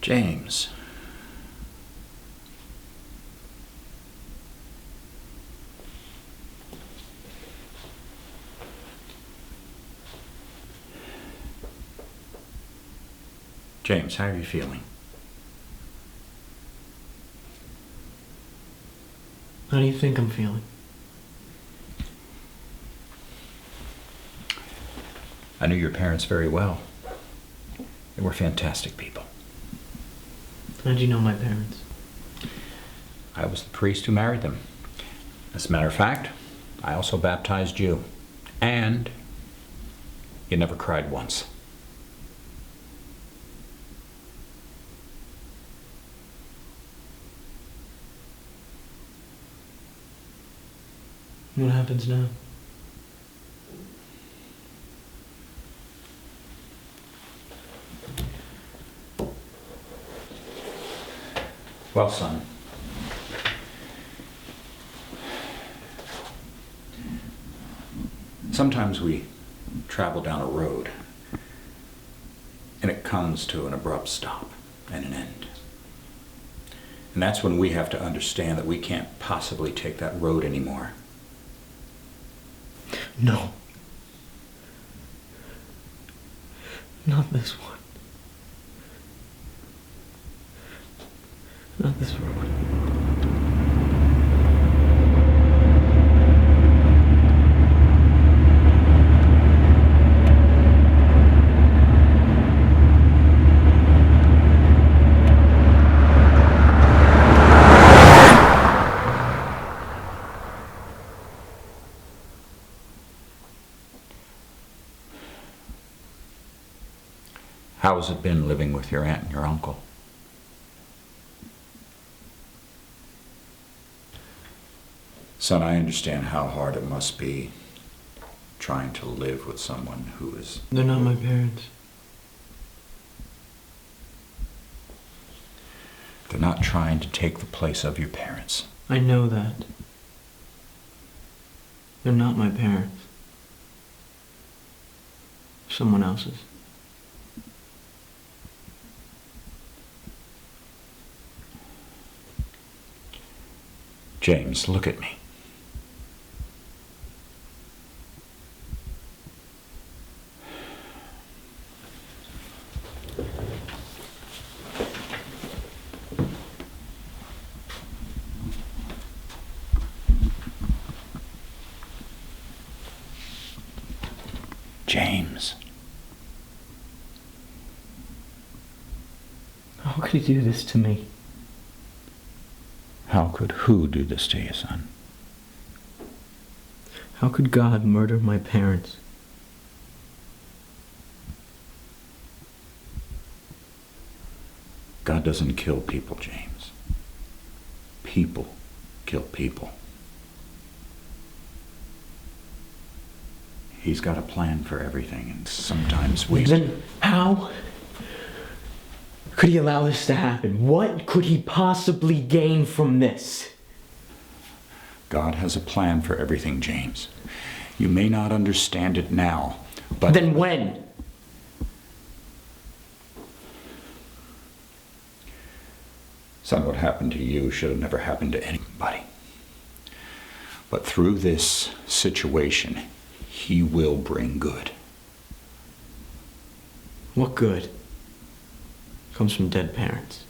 James. James, how are you feeling? How do you think I'm feeling? I knew your parents very well. They were fantastic people. How'd you know my parents? I was the priest who married them. As a matter of fact, I also baptized you. And you never cried once. What happens now? Well, son, sometimes we travel down a road and it comes to an abrupt stop and an end. And that's when we have to understand that we can't possibly take that road anymore. No. Not this one. Not this road. How has it been living with your aunt and your uncle? Son, I understand how hard it must be trying to live with someone who is... They're not my parents. They're not trying to take the place of your parents. I know that. They're not my parents. Someone else's. James, look at me. James. How could he do this to me? How could who do this to you, son? How could God murder my parents? God doesn't kill people, James. People kill people. He's got a plan for everything, and sometimes we... Then how could he allow this to happen? What could he possibly gain from this? God has a plan for everything, James. You may not understand it now, but... Then when? Son, what happened to you should have never happened to anybody. But through this situation, he will bring good. What good comes from dead parents?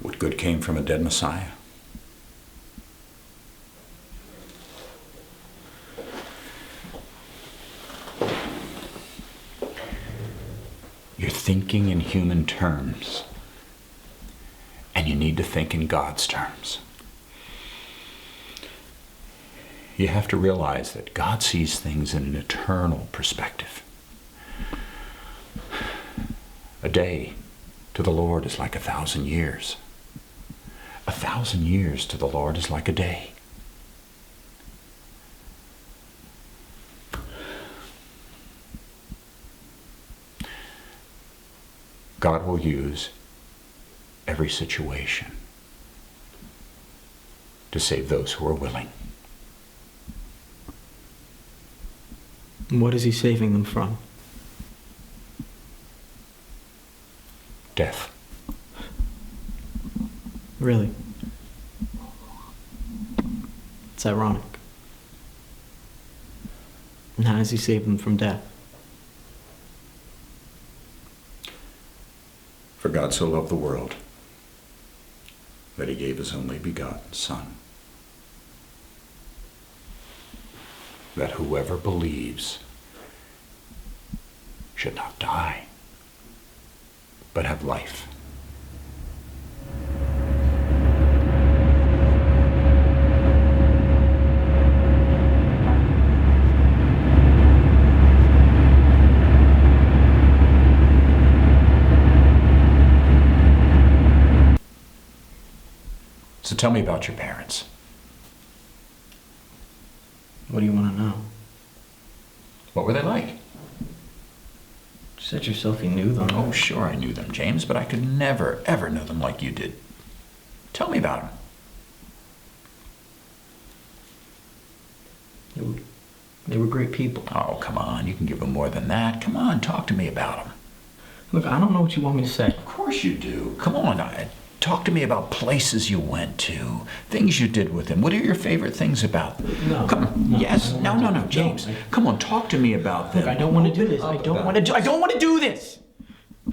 What good came from a dead Messiah? You're thinking in human terms, and you need to think in God's terms. You have to realize that God sees things in an eternal perspective. A day to the Lord is like 1,000 years. 1,000 years to the Lord is like a day. God will use every situation to save those who are willing. What is he saving them from? Death. Really? It's ironic. And how does he save them from death? For God so loved the world that he gave his only begotten Son, that whoever believes should not die, but have life. So tell me about your parents. What do you want to know? What were they like? You said yourself you knew them. Oh, sure I knew them, James, but I could never, ever know them like you did. Tell me about them. They were great people. Oh, come on, you can give them more than that. Come on, talk to me about them. Look, I don't know what you want me to say. Of course you do. Come on, talk to me about places you went to, things you did with them. What are your favorite things about them? No. Come on. No, Yes. no, No, no, no, no, James. no. Come on, talk to me about them. Look, I don't want to do this. I don't want to do this.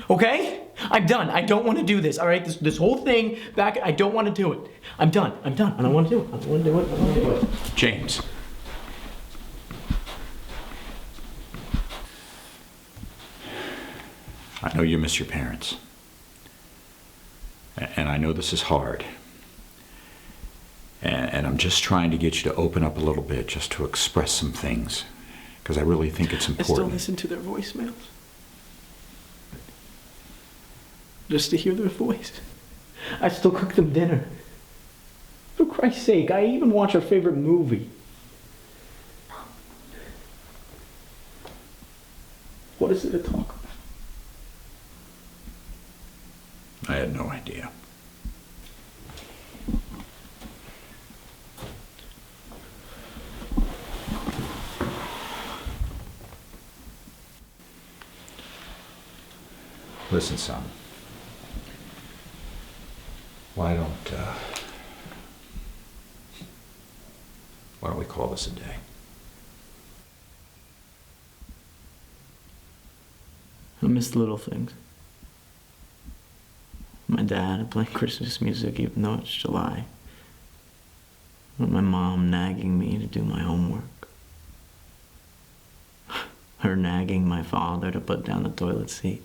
Okay? I'm done. I don't want to do this. All right? This whole thing back, I don't want to do it. I'm done. I don't want to do it. I don't want to do it. I don't want to do it. James. I know you miss your parents. And I know this is hard. And I'm just trying to get you to open up a little bit, just to express some things. Because I really think it's I important. still listen to their voicemails. Just to hear their voice. I still cook them dinner. For Christ's sake, I even watch our favorite movie. What is it to talk about? I had no idea. Listen, son. Why don't we call this a day? I miss the little things. My dad playing Christmas music even though it's July. My mom nagging me to do my homework. Her nagging my father to put down the toilet seat.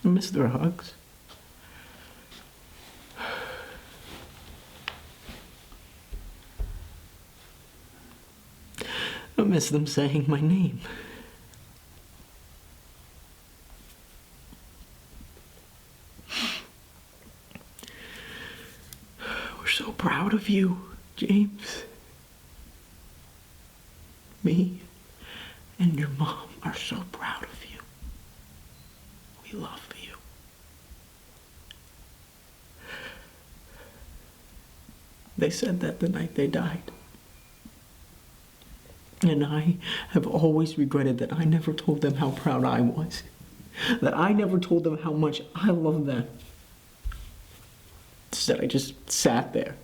I miss their hugs. I miss them saying my name. We're so proud of you, James. Me and your mom are so proud of you. We love you. They said that the night they died. And I have always regretted that I never told them how proud I was. That I never told them how much I love them. Instead, I just sat there.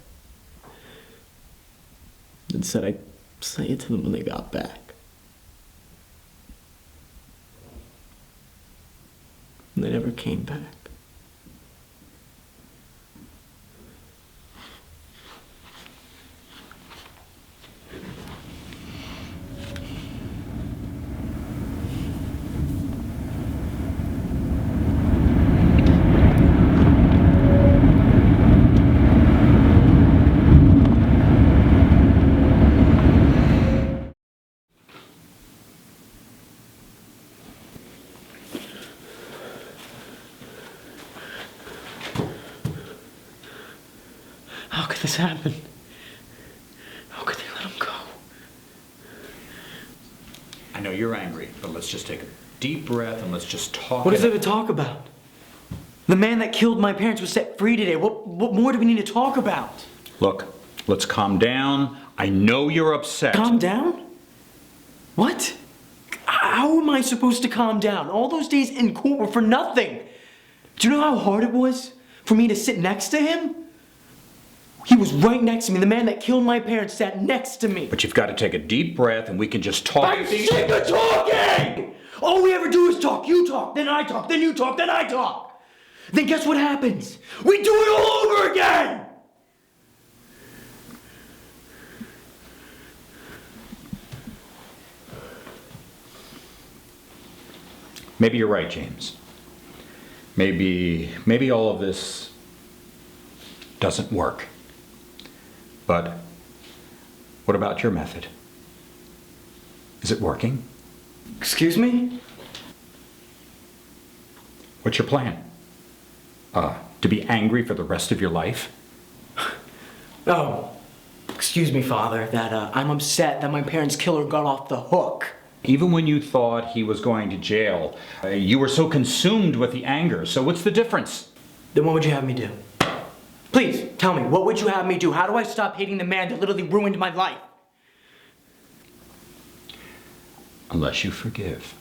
And said I'd say it to them when they got back. And they never came back. could this happen? How could they let him go? I know you're angry, but let's just take a deep breath and let's just talk. What is there to talk about? The man that killed my parents was set free today. What more do we need to talk about? Look, let's calm down. I know you're upset. Calm down? What? How am I supposed to calm down? All those days in court were for nothing. Do you know how hard it was for me to sit next to him? He was right next to me. The man that killed my parents sat next to me. But you've got to take a deep breath and we can just talk. I'm sick of talking! All we ever do is talk. You talk, then I talk, then you talk, then I talk. Then guess what happens? We do it all over again! Maybe you're right, James. Maybe all of this doesn't work. But what about your method? Is it working? Excuse me? What's your plan? To be angry for the rest of your life? Oh, excuse me, Father, that I'm upset that my parents' killer got off the hook. Even when you thought he was going to jail, you were so consumed with the anger. So what's the difference? Then what would you have me do? Please, tell me, what would you have me do? How do I stop hating the man that literally ruined my life? Unless you forgive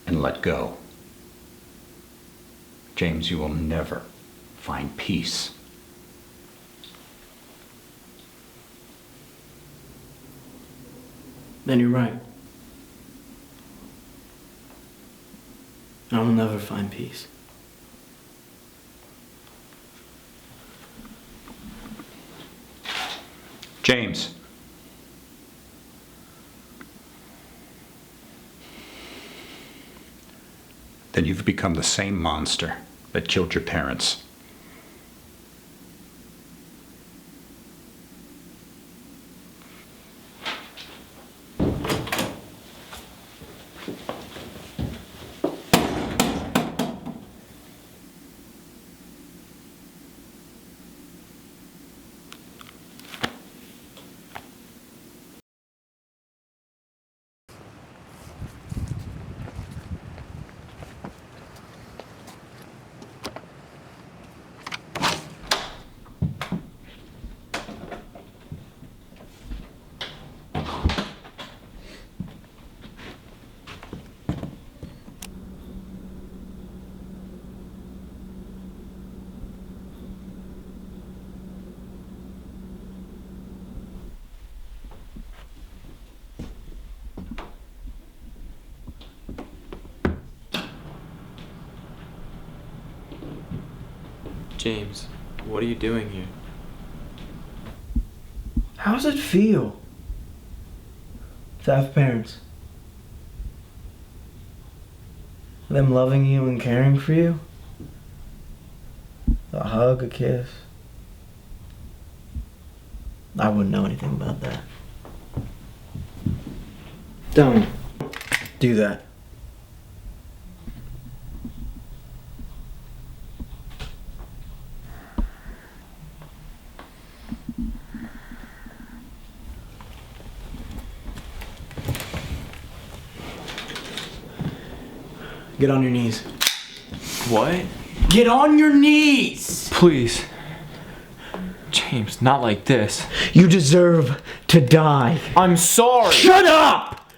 and let go. James, you will never find peace. Then you're right. I will never find peace. James. Then you've become the same monster that killed your parents. James, what are you doing here? How does it feel to have parents? Them loving you and caring for you? A hug, a kiss. I wouldn't know anything about that. Don't do that. Get on your knees. What? Get on your knees! Please. James, not like this. You deserve to die. I'm sorry! Shut up!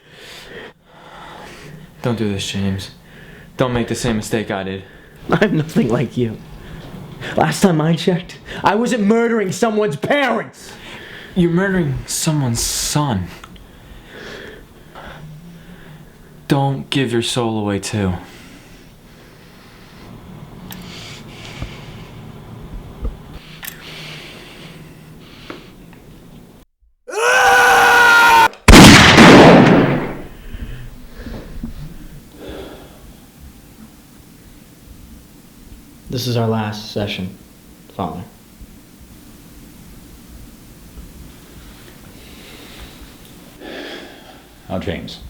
Don't do this, James. Don't make the same mistake I did. I'm nothing like you. Last time I checked, I wasn't murdering someone's parents. You're murdering someone's son. Don't give your soul away too. This is our last session, Father. Now, James,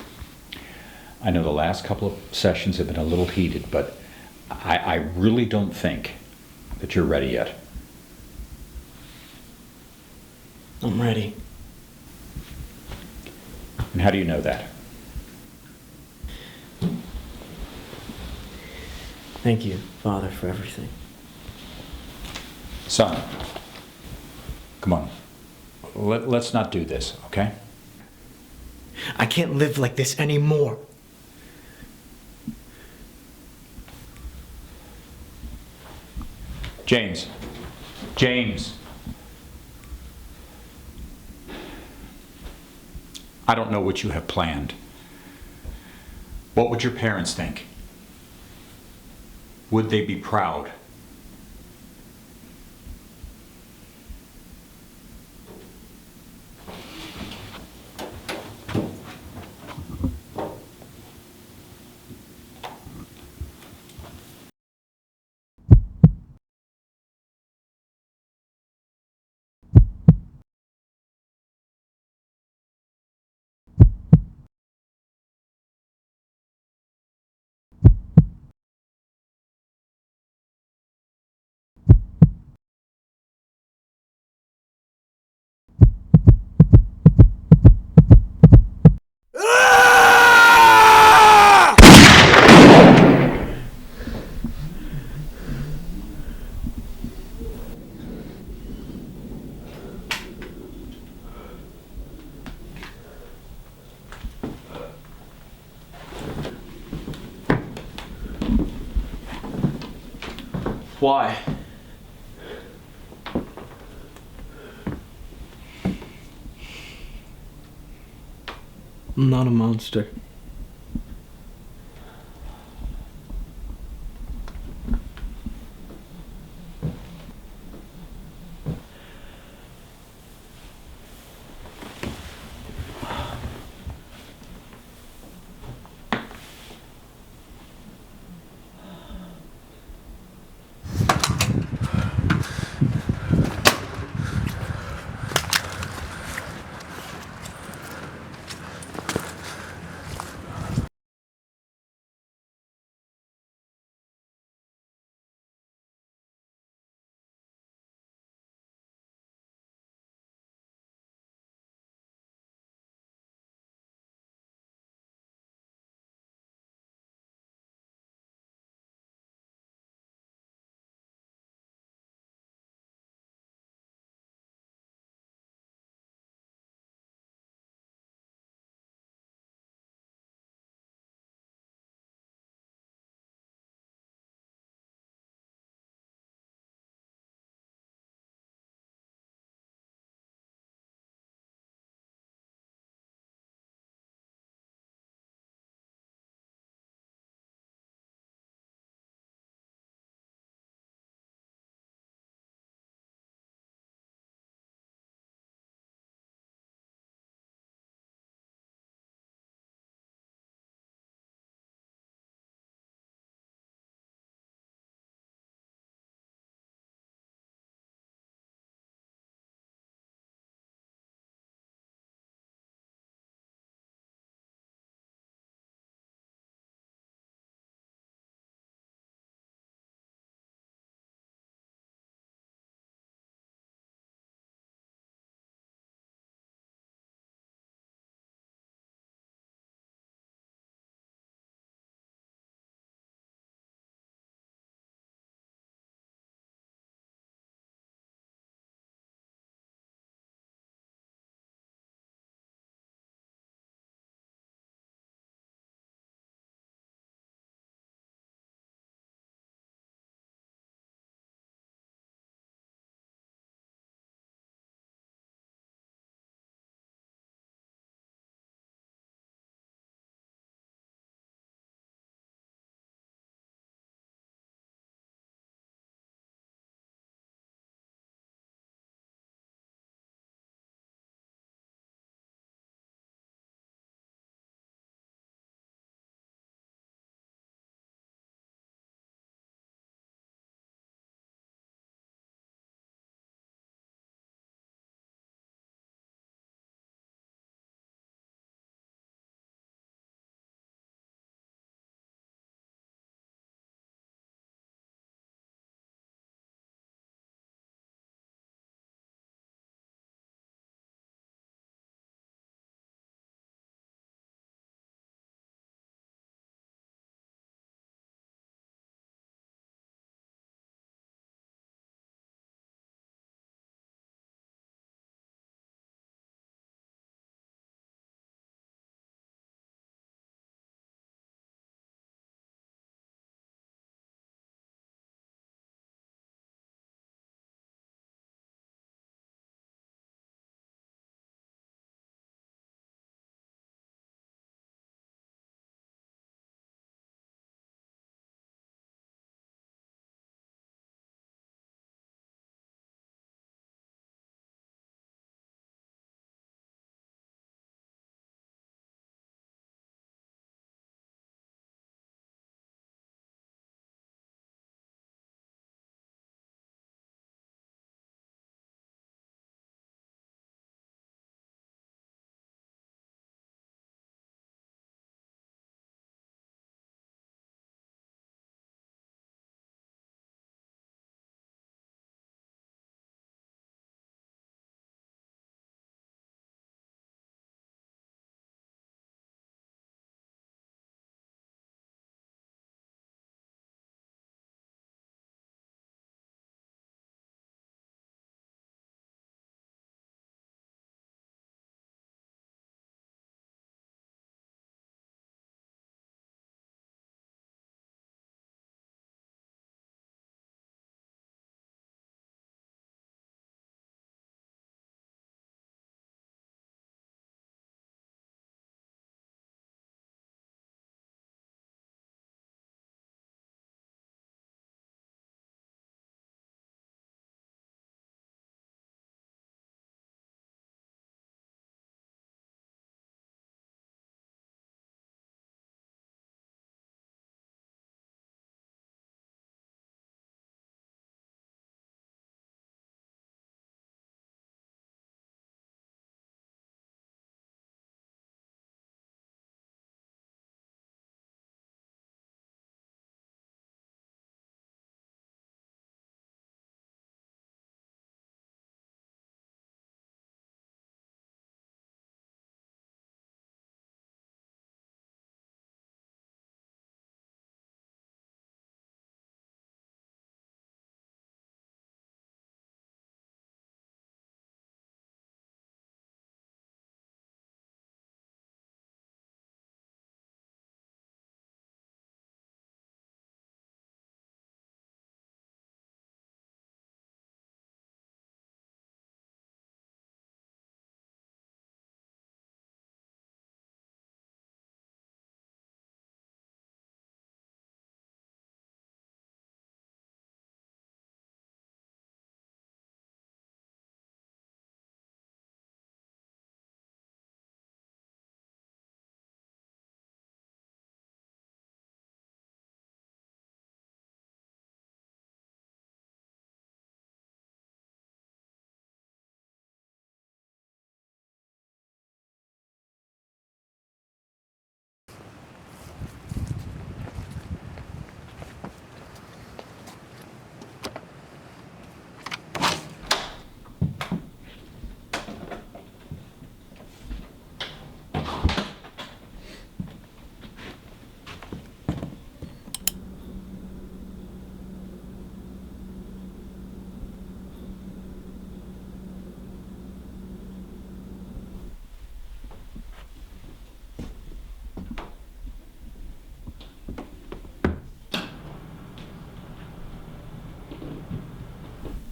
I know the last couple of sessions have been a little heated, but I really don't think that you're ready yet. I'm ready. And how do you know that? Thank you, Father, for everything. Son, come on. Let's not do this, okay? I can't live like this anymore. James. James. I don't know what you have planned. What would your parents think? Would they be proud? Why? I'm not a monster.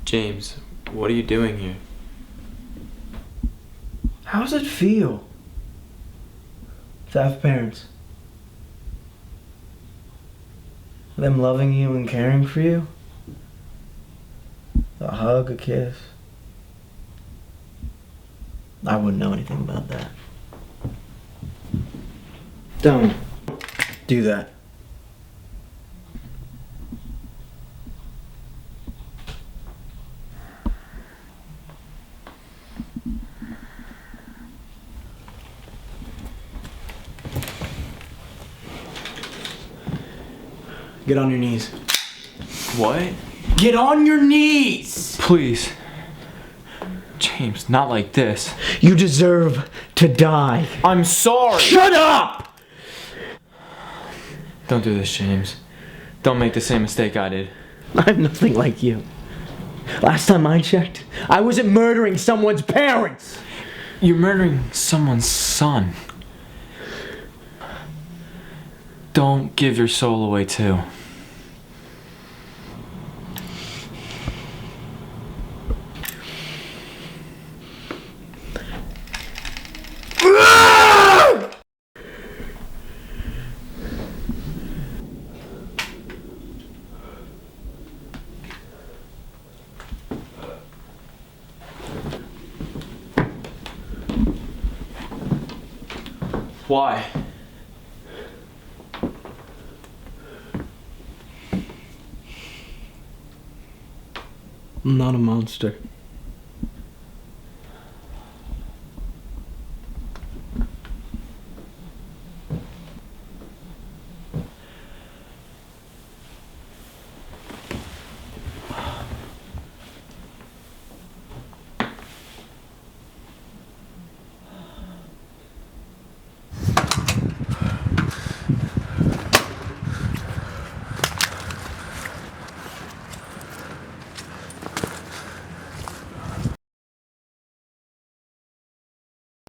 James, what are you doing here? How does it feel to have parents? Them loving you and caring for you? A hug, a kiss. I wouldn't know anything about that. Don't do that. Get on your knees. What? Get on your knees! Please. James, not like this. You deserve to die. I'm sorry! Shut up! Don't do this, James. Don't make the same mistake I did. I'm nothing like you. Last time I checked, I wasn't murdering someone's parents. You're murdering someone's son. Don't give your soul away too. Why? I'm not a monster.